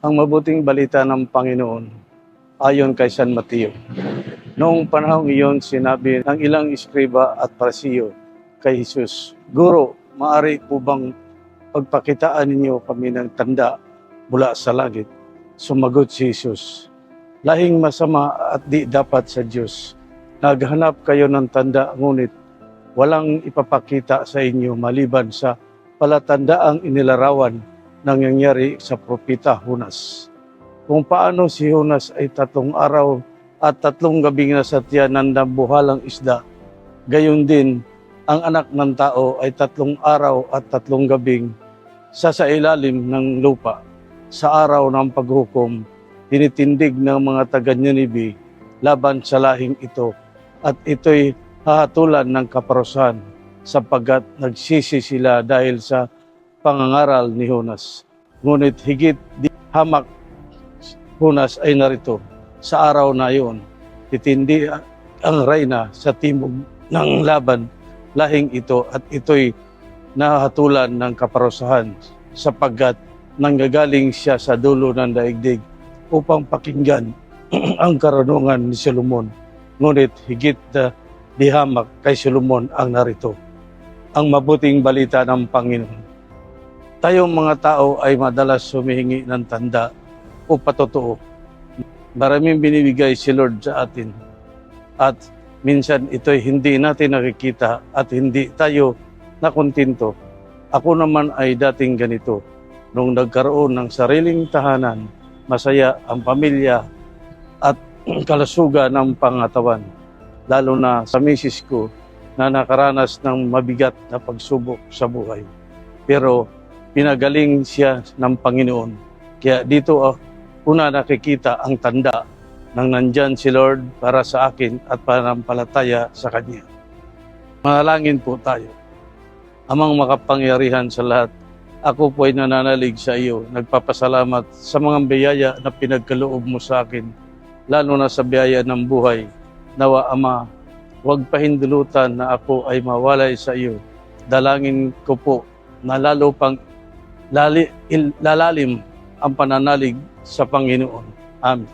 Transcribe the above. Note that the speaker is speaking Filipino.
Ang mabuting balita ng Panginoon ayon kay San Mateo. Noong panahong iyon, sinabi ng ilang iskriba at parisiyo kay Jesus, "Guro, maaari po bang pagpakitaan ninyo kami ng tanda mula sa langit?" Sumagot si Jesus, "Lahing masama at di dapat sa Diyos. Naghanap kayo ng tanda, ngunit walang ipapakita sa inyo maliban sa palatandaang inilarawan nangyayari sa propeta Jonas. Kung paano si Jonas ay 3 araw at 3 gabing nasa tiyan ng nabuhalang isda, gayon din ang anak ng tao ay 3 araw at 3 gabing sa ilalim ng lupa. Sa araw ng paghukom, tinitindig ng mga taga-Ninive laban sa lahing ito, at ito'y hahatulan ng kaparusahan sapagkat nagsisi sila dahil sa pangangaral ni Jonas. Ngunit higit di hamak Jonas ay narito. Sa araw na iyon, titindi ang reyna sa timog ng laban lahing ito, at ito'y nahatulan ng kaparusahan sapagkat nanggagaling siya sa dulo ng daigdig upang pakinggan ang karunungan ni Solomon. Ngunit higit di hamak kay Solomon ang narito. Ang mabuting balita ng Panginoon. Tayong mga tao ay madalas humihingi ng tanda o patotoo. Maraming binibigay si Lord sa atin, at minsan ito'y hindi natin nakikita at hindi tayo nakontento. Ako naman ay dating ganito. Nung nagkaroon ng sariling tahanan, masaya ang pamilya at kalusugan ng pangatawan, lalo na sa misis ko na nakaranas ng mabigat na pagsubok sa buhay. Pero pinagaling siya ng Panginoon. Kaya dito una nakikita ang tanda ng nandyan si Lord para sa akin at pananampalataya sa Kanya. Manalangin po tayo. Amang makapangyarihan sa lahat, ako po ay nananalig sa iyo. Nagpapasalamat sa mga biyaya na pinagkaloob mo sa akin, lalo na sa biyaya ng buhay. Nawa, Ama, huwag pahindulutan na ako ay mawalay sa iyo. Dalangin ko po na lalo pang lalalim ang pananalig sa Panginoon. Amen.